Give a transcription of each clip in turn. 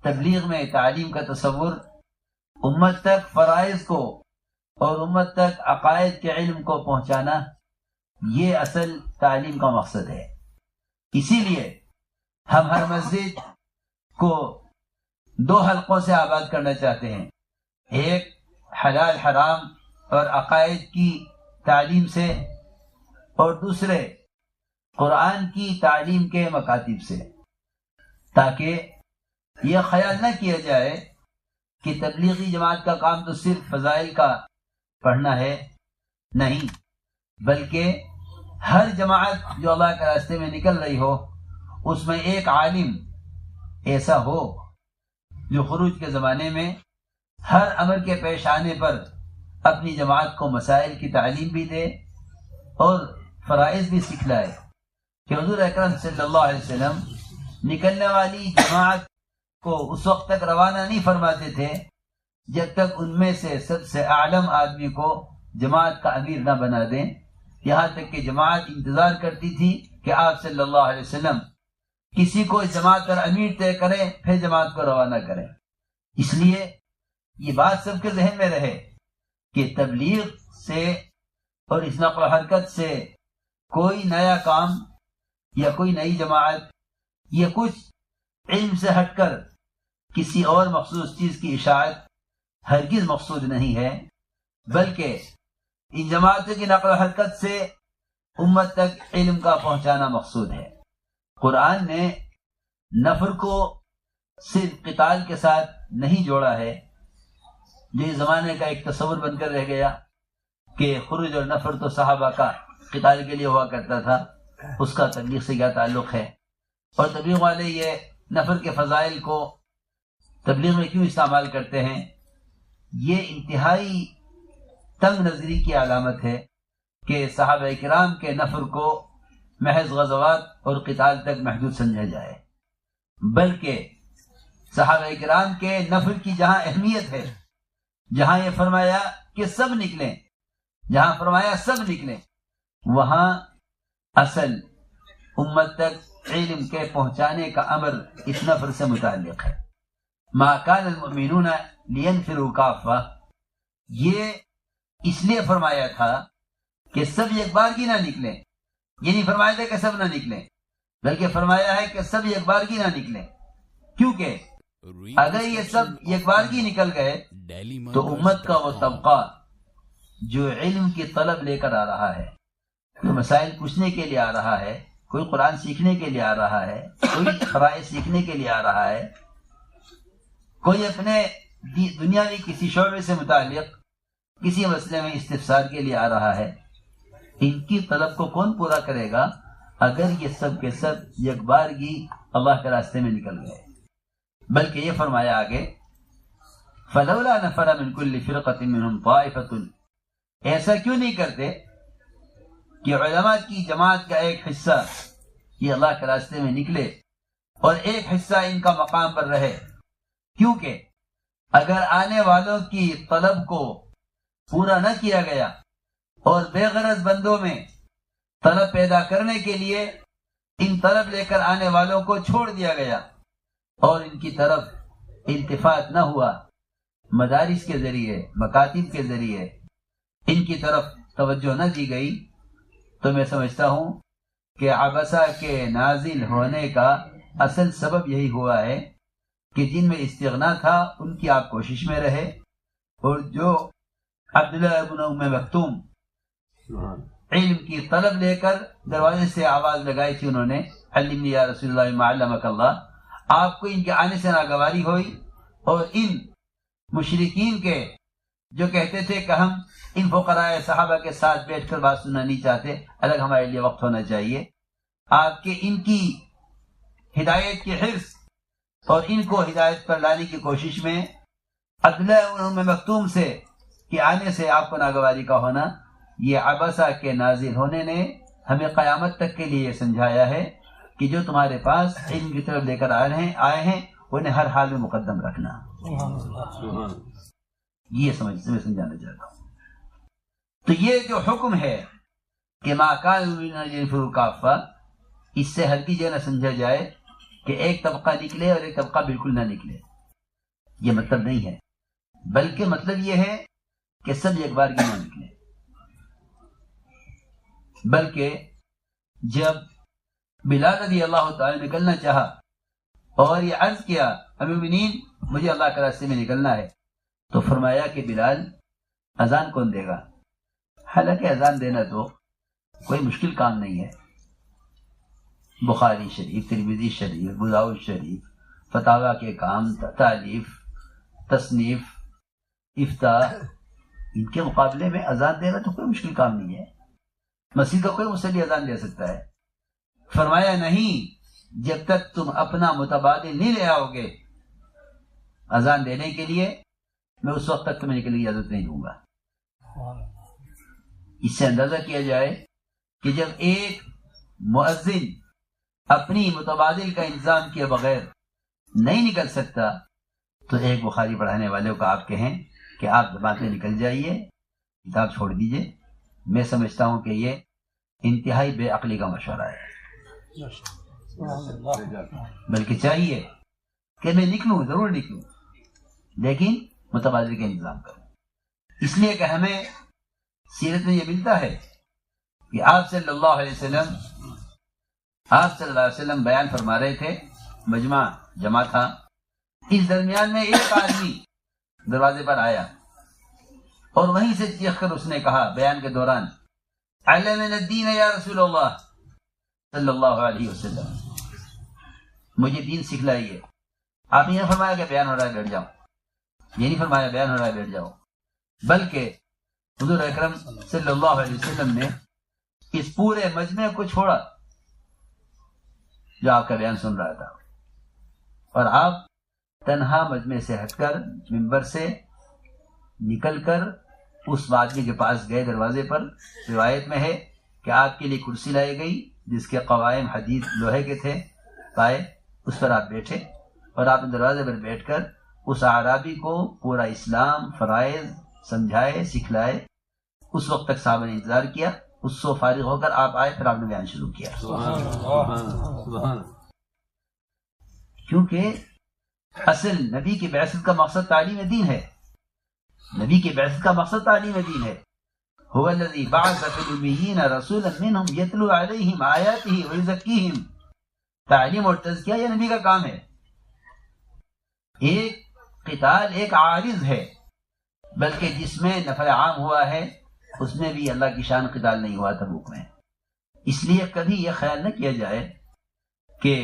تبلیغ میں تعلیم کا تصور امت تک فرائض کو اور امت تک عقائد کے علم کو پہنچانا، یہ اصل تعلیم کا مقصد ہے۔ اسی لیے ہم ہر مسجد کو 2 حلقوں سے آباد کرنا چاہتے ہیں، ایک حلال حرام اور عقائد کی تعلیم سے، اور دوسرے قرآن کی تعلیم کے مکاتب سے، تاکہ یہ خیال نہ کیا جائے کہ تبلیغی جماعت کا کام تو صرف فضائل کا پڑھنا ہے، نہیں، بلکہ ہر جماعت جو اللہ کے راستے میں نکل رہی ہو اس میں ایک عالم ایسا ہو جو خروج کے زمانے میں ہر امر کے پیش آنے پر اپنی جماعت کو مسائل کی تعلیم بھی دے اور فرائض بھی سکھلائے، کہ حضور اکرم صلی اللہ علیہ وسلم نکلنے والی جماعت کو اس وقت تک روانہ نہیں فرماتے تھے جب تک ان میں سے سب سے اعلم آدمی کو جماعت کا امیر نہ بنا دیں، یہاں تک کہ جماعت انتظار کرتی تھی کہ آپ صلی اللہ علیہ وسلم کسی کو جماعت پر امیر طے کریں پھر جماعت کو روانہ کریں۔ اس لیے یہ بات سب کے ذہن میں رہے کہ تبلیغ سے اور اس نقل و حرکت سے کوئی نیا کام یا کوئی نئی جماعت یا کچھ علم سے ہٹ کر کسی اور مخصوص چیز کی اشاعت ہرگز مقصود نہیں ہے، بلکہ ان جماعتوں کی نقل و حرکت سے امت تک علم کا پہنچانا مقصود ہے۔ قرآن نے نفر کو صرف قتال کے ساتھ نہیں جوڑا ہے، جو اس زمانے کا ایک تصور بن کر رہ گیا کہ خروج اور نفر تو صحابہ کا قتال کے لیے ہوا کرتا تھا، اس کا تبلیغ سے کیا تعلق ہے، اور تبلیغ والے یہ نفر کے فضائل کو تبلیغ میں کیوں استعمال کرتے ہیں۔ یہ انتہائی تنگ نظری کی علامت ہے کہ صحابہ کرام کے نفر کو محض غزوات اور قتال تک محدود سمجھا جائے، بلکہ صحابہ کرام کے نفر کی جہاں اہمیت ہے، جہاں یہ فرمایا کہ سب نکلیں، جہاں فرمایا سب نکلیں، وہاں اصل امت تک علم کے پہنچانے کا امر اس نفر سے متعلق ہے۔ ما کان المؤمنون لینفروا کافہ، یہ اس لیے فرمایا تھا کہ سب یک بارگی نہ نکلیں، یہ نہیں فرمایا تھا کہ سب نہ نکلیں، بلکہ فرمایا ہے کہ سب یک بارگی نہ نکلیں، کیونکہ اگر یہ سب یک بارگی نکل گئے تو امت کا وہ طبقہ جو علم کی طلب لے کر آ رہا ہے، کوئی مسائل پوچھنے کے لیے آ رہا ہے، کوئی قرآن سیکھنے کے لیے آ رہا ہے، کوئی فرائض سیکھنے کے لیے آ رہا ہے، کوئی اپنے دنیاوی کسی شعبے سے متعلق کسی مسئلے میں استفسار کے لیے آ رہا ہے، ان کی طلب کو کون پورا کرے گا اگر یہ سب کے سب یک بارگی اللہ کے راستے میں نکل گئے؟ بلکہ یہ فرمایا آگے فلولا نفر من كل فرقة منهم طائفة، ایسا کیوں نہیں کرتے کہ علماء کی جماعت کا ایک حصہ یہ اللہ کے راستے میں نکلے اور ایک حصہ ان کا مقام پر رہے، کیونکہ اگر آنے والوں کی طلب کو پورا نہ کیا گیا اور بے غرض بندوں میں طلب پیدا کرنے کے لیے ان طلب لے کر آنے والوں کو چھوڑ دیا گیا اور ان کی طرف التفات نہ ہوا، مدارس کے ذریعے مکاتب کے ذریعے ان کی طرف توجہ نہ دی گئی، تو میں سمجھتا ہوں کہ عبسہ کے نازل ہونے کا اصل سبب یہی ہوا ہے کہ جن میں استغنا تھا ان کی آپ کوشش میں رہے، اور جو عبداللہ ابن ام مکتوم علم کی طلب لے کر دروازے سے آواز لگائی تھی، انہوں نے علمنی یا رسول اللہ ما علمک اللہ، آپ کو ان کے آنے سے ناگواری ہوئی، اور ان مشرکین کے جو کہتے تھے کہ ہم ان فقراء صحابہ کے ساتھ بیٹھ کر بات سننا نہیں چاہتے، الگ ہمارے لیے وقت ہونا چاہیے، آپ کے ان کی ہدایت کی حرص اور ان کو ہدایت پر لانے کی کوشش میں عبداللہ ابن ام مکتوم سے کہ آنے سے آپ کو ناگواری کا ہونا، یہ عبسہ کے نازل ہونے نے ہمیں قیامت تک کے لیے سمجھایا ہے کہ جو تمہارے پاس علم کی طرف لے کر آئے ہیں انہیں ہر حال میں مقدم رکھنا۔ یہ میں سمجھانا چاہتا ہوں۔ تو یہ جو حکم ہے کہ ما کان المؤمنون لینفروا کافہ، اس سے ہرگز یہ نہ سمجھا جائے کہ ایک طبقہ نکلے اور ایک طبقہ بالکل نہ نکلے، یہ مطلب نہیں ہے، بلکہ مطلب یہ ہے کہ سب ایک بار کی نہ نکلے۔ بلکہ جب بلال رضی اللہ تعالی نکلنا چاہا اور یہ عرض کیا امیر المؤمنین مجھے اللہ کے راستے میں نکلنا ہے، تو فرمایا کہ بلال اذان کون دے گا؟ حالانکہ اذان دینا تو کوئی مشکل کام نہیں ہے، بخاری شریف، ترمذی شریف، ابو داؤد شریف، فتاوی کے کام، تالیف، تصنیف، افتاء، ان کے مقابلے میں اذان دینا تو کوئی مشکل کام نہیں ہے، مسجد کا کوئی مصلی اذان دے سکتا ہے۔ فرمایا نہیں، جب تک تم اپنا متبادل نہیں لے آؤ گے اذان دینے کے لیے، میں اس وقت تک تمہیں نکلنے کی اجازت نہیں دوں گا۔ اس سے اندازہ کیا جائے کہ جب ایک مؤذن اپنی متبادل کا انتظام کیے بغیر نہیں نکل سکتا، تو ایک بخاری پڑھانے والے کو آپ کہیں کہ آپ زبان سے نکل جائیے، کتاب چھوڑ دیجئے، میں سمجھتا ہوں کہ یہ انتہائی بے عقلی کا مشورہ ہے۔ بلکہ چاہیے کہ میں نکلوں، ضرور نکلوں، لیکن متبادل کا انتظام کروں، اس لیے کہ ہمیں سیرت میں یہ ملتا ہے کہ آپ صلی اللہ علیہ وسلم بیان فرما رہے تھے، مجمع جمع تھا، اس درمیان میں ایک آدمی دروازے پر آیا اور وہیں سے چیخ کر اس نے کہا بیان کے دوران، علمنا الدین یا رسول اللہ صلی اللہ علیہ وسلم، مجھے دین سکھلائیے۔ آپ نے یہ فرمایا کہ بیان ہو رہا ہے بیٹھ جاؤ، یہ نہیں فرمایا بیان ہو رہا ہے بیٹھ جاؤ، بلکہ حضور اکرم صلی اللہ علیہ وسلم نے اس پورے مجمع کو چھوڑا جو آپ کا بیان سن رہا تھا، اور آپ تنہا مجمع سے ہٹ کر منبر سے نکل کر اس آدمی کے پاس گئے دروازے پر۔ روایت میں ہے کہ آپ کے لیے کرسی لائی گئی جس کے قوائم حدید لوہے کے تھے پائے، اس پر آپ بیٹھے اور آپ نے دروازے پر بیٹھ کر اس اعرابی کو پورا اسلام، فرائض سمجھائے، سکھلائے۔ اس وقت تک صحابہ نے انتظار کیا، اس سے فارغ ہو کر آپ آئے، پھر آپ نے بیان شروع کیا۔ کیونکہ اصل نبی کی بعثت کا مقصد تعلیم دین ہے، نبی کی بعثت کا مقصد تعلیم دین ہے۔ هو الذی بعث فی الامیین رسولا منہم یتلو علیہم آیاتہ ویزکیہم، تعلیم اور تزکیہ یہ نبی کا کام ہے۔ ایک قتال ایک عارض ہے، بلکہ جس میں نفع عام ہوا ہے اس میں بھی اللہ کی شان قتال نہیں ہوا تبوک میں۔ اس لیے کبھی یہ خیال نہ کیا جائے کہ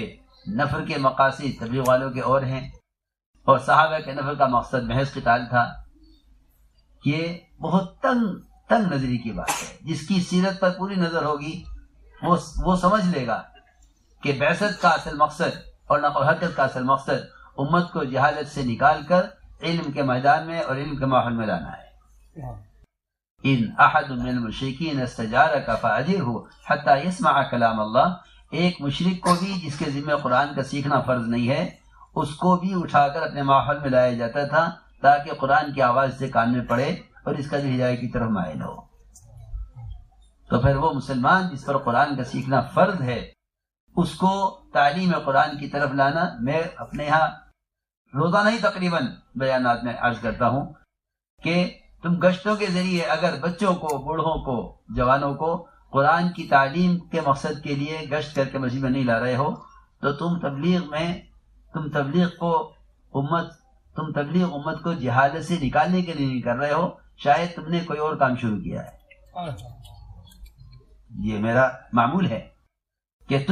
نفر کے مقاصد تبلیغ والوں کے اور ہیں اور صحابہ کے نفر کا مقصد محض قتال تھا۔ یہ بہت تنگ نظری کی بات ہے۔ جس کی سیرت پر پوری نظر ہوگی وہ سمجھ لے گا کہ بعثت کا اصل مقصد اور نقل و حرکت کا اصل مقصد امت کو جہالت سے نکال کر علم کے میدان میں اور علم کے ماحول میں لانا ہے۔ ان احد من المشرکین استجارک فاجرہ حتی یسمع کلام اللہ، ایک مشرک کو بھی جس کے ذمہ قرآن کا سیکھنا فرض نہیں ہے، اس کو بھی اٹھا کر اپنے ماحول میں لایا جاتا تھا تاکہ قرآن کی آواز سے کان میں پڑے اور اس کا بھی ہدایت کی طرف مائل ہو۔ تو پھر وہ مسلمان جس پر قرآن کا سیکھنا فرض ہے، اس کو تعلیم قرآن کی طرف لانا، میں اپنے یہاں روزانہ ہی تقریباً بیانات میں عرض کرتا ہوں کہ تم گشتوں کے ذریعے اگر بچوں کو، بوڑھوں کو، جوانوں کو قرآن کی تعلیم کے مقصد کے لیے گشت کر کے مسجد میں نہیں لا رہے ہو، تو تم تبلیغ امت کو جہالت سے نکالنے کے لیے نہیں کر رہے ہو، شاید تم نے کوئی اور کام شروع کیا ہے۔ یہ میرا معمول ہے کہ تم